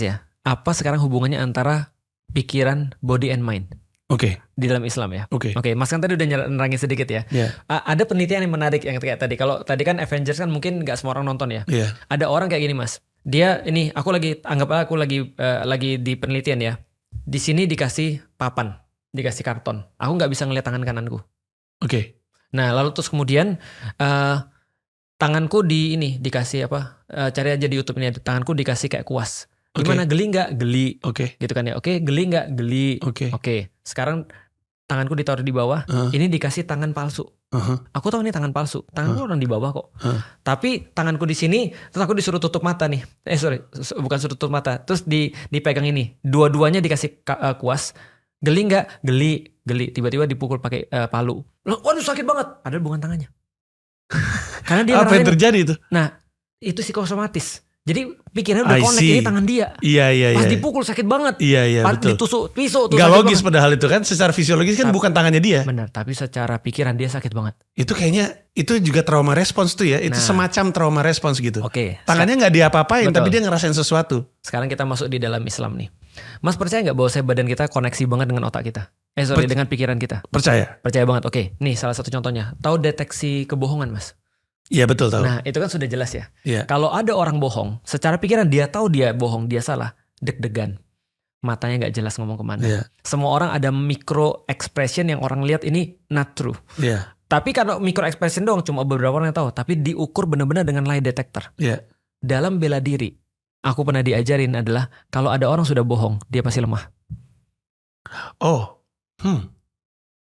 Ya, apa sekarang hubungannya antara pikiran, body and mind Oke. di dalam Islam ya? Oke. Oke, Mas kan tadi udah nerangin sedikit ya. Iya. Ada penelitian yang menarik yang kayak tadi. Kalau tadi kan Avengers kan mungkin nggak semua orang nonton ya. Iya. Ada orang kayak gini Mas. Dia ini anggaplah aku lagi di penelitian ya. Di sini dikasih papan, dikasih karton. Aku nggak bisa ngeliat tangan kananku. Oke. Nah, lalu terus kemudian tanganku dikasih apa? Cari aja di YouTube ini, tanganku dikasih kayak kuas. Gimana, geli nggak? Geli. Oke. Gitu kan ya. Oke, geli nggak? Geli. Oke. Oke. Sekarang tanganku ditaruh di bawah. Ini dikasih tangan palsu. Aku tahu ini tangan palsu. Tanganku orang di bawah kok. Tapi tanganku di sini, terus aku disuruh tutup mata nih. Bukan suruh tutup mata. Terus dipegang ini. Dua-duanya dikasih kuas. Geli nggak? Geli. Tiba-tiba dipukul pakai palu. Loh, waduh sakit banget. Padahal bukan tangannya. Karena dia apa yang terjadi itu? Nah, itu psikosomatis. Jadi pikirannya udah connect, ini tangan dia. Iya. Pas dipukul sakit banget. Iya, betul. Ditusuk pisau. Gak logis banget. Padahal itu kan secara fisiologis kan bukan tangannya dia. Benar, tapi secara pikiran dia sakit banget. Itu kayaknya, itu juga trauma respons tuh ya. Itu semacam trauma respons gitu. Oke. Tangannya gak diapa-apain, tapi dia ngerasain sesuatu. Sekarang kita masuk di dalam Islam nih. Mas percaya gak bahwa badan kita koneksi banget dengan otak kita? Dengan pikiran kita? Percaya. Percaya banget, oke. Nih salah satu contohnya. Tahu deteksi kebohongan Mas? Iya betul tahu. Nah itu kan sudah jelas ya. Iya. Kalau ada orang bohong, secara pikiran dia tahu dia bohong, dia salah, deg-degan, matanya nggak jelas ngomong kemana. Iya. Semua orang ada micro expression yang orang lihat ini not true. Iya. Tapi kalau micro expression doang cuma beberapa orang yang tahu, tapi diukur benar-benar dengan lie detector. Iya. Dalam bela diri, aku pernah diajarin adalah kalau ada orang sudah bohong, dia pasti lemah. Oh,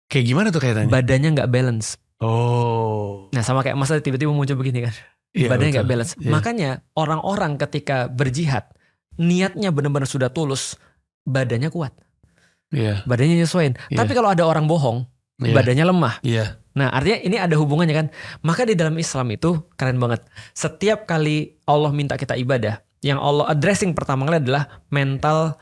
kayak gimana tuh kaitannya? Badannya nggak balance. Oh. Nah sama kayak Mas tiba-tiba muncul begini kan. Iya, badannya nggak balance. Iya. Makanya orang-orang ketika berjihad, niatnya benar-benar sudah tulus, badannya kuat. Iya. Badannya nyesuaiin. Iya. Tapi kalau ada orang bohong, badannya lemah. Iya. Nah artinya ini ada hubungannya kan. Maka di dalam Islam itu keren banget. Setiap kali Allah minta kita ibadah, yang Allah addressing pertama kali adalah mental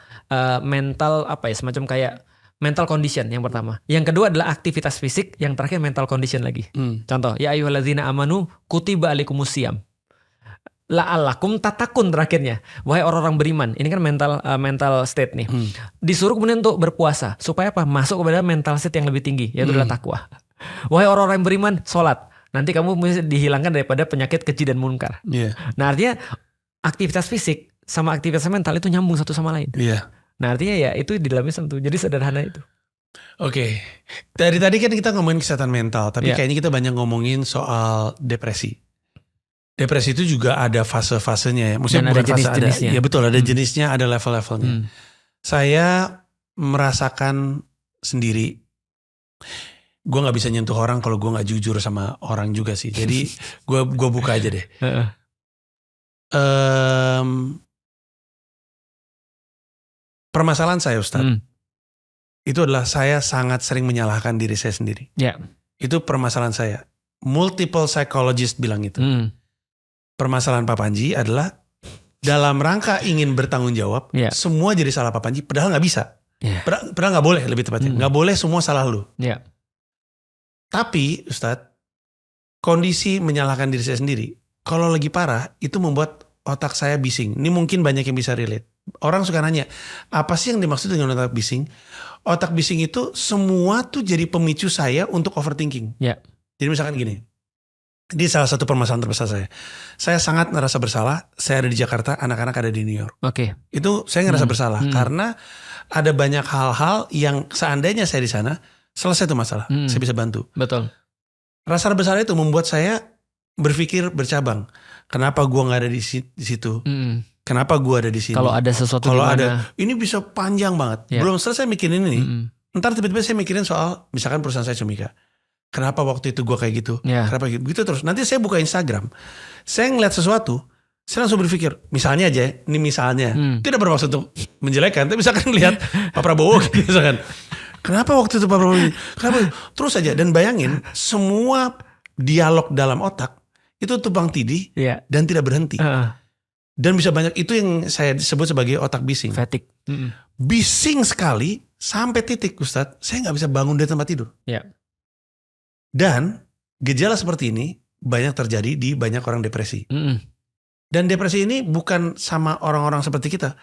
apa ya, semacam kayak mental condition yang pertama. Yang kedua adalah aktivitas fisik, yang terakhir mental condition lagi. Contoh, ya ayyuhalladzina amanu kutiba alaikumusiyam la'allakum tatakun terakhirnya. Wahai orang-orang beriman, ini kan mental state nih. Disuruh kemudian untuk berpuasa supaya apa? Masuk kepada mental state yang lebih tinggi, yaitu adalah takwa. Wahai orang-orang beriman, sholat. Nanti kamu bisa dihilangkan daripada penyakit keji dan munkar. Iya. Nah artinya aktivitas fisik sama aktivitas mental itu nyambung satu sama lain. Iya. Nah artinya ya itu di dalam Islam tuh. Jadi sederhana itu. Oke. Dari tadi kan kita ngomongin kesehatan mental. Tapi kayaknya kita banyak ngomongin soal depresi. Depresi itu juga ada fase-fasenya ya. Maksudnya bukan fase ada. Ya betul, ada jenisnya, ada level-levelnya. Saya merasakan sendiri. Gue gak bisa nyentuh orang kalau gue gak jujur sama orang juga sih. Jadi gue buka aja deh. Permasalahan saya Ustadz, itu adalah saya sangat sering menyalahkan diri saya sendiri. Itu permasalahan saya. Multiple psychologist bilang itu. Permasalahan Pak Panji adalah dalam rangka ingin bertanggung jawab, semua jadi salah Pak Panji, padahal gak bisa. Padahal gak boleh, lebih tepatnya. Gak boleh semua salah lu. Tapi Ustadz, kondisi menyalahkan diri saya sendiri, kalau lagi parah, itu membuat otak saya bising. Ini mungkin banyak yang bisa relate. Orang suka nanya, apa sih yang dimaksud dengan otak bising? Otak bising itu semua tuh jadi pemicu saya untuk overthinking. Jadi misalkan gini, di salah satu permasalahan terbesar saya sangat ngerasa bersalah. Saya ada di Jakarta, anak-anak ada di New York. Itu saya ngerasa bersalah karena ada banyak hal-hal yang seandainya saya di sana, selesai tuh masalah, saya bisa bantu. Betul. Rasa bersalah itu membuat saya berpikir bercabang. Kenapa gua nggak ada di situ? Kenapa gue ada di sini? Kalau ada sesuatu kalau ada, ini bisa panjang banget. Belum selesai mikirin ini. Ntar tiba-tiba saya mikirin soal, misalkan perusahaan saya Comika. Kenapa waktu itu gue kayak gitu? Kenapa gitu terus? Nanti saya buka Instagram, saya ngeliat sesuatu, saya langsung berpikir, misalnya aja, ini misalnya, tidak bermaksud untuk menjelekkan, tapi misalkan lihat Pak Prabowo, misalkan, kenapa waktu itu Pak Prabowo? Kenapa? Terus aja, dan bayangin semua dialog dalam otak itu tumpang tindih dan tidak berhenti. Dan bisa banyak, itu yang saya sebut sebagai otak bising. Fatigue. Bising sekali sampai titik Ustadz, saya gak bisa bangun dari tempat tidur. Dan gejala seperti ini banyak terjadi di banyak orang depresi. Dan depresi ini bukan sama orang-orang seperti kita.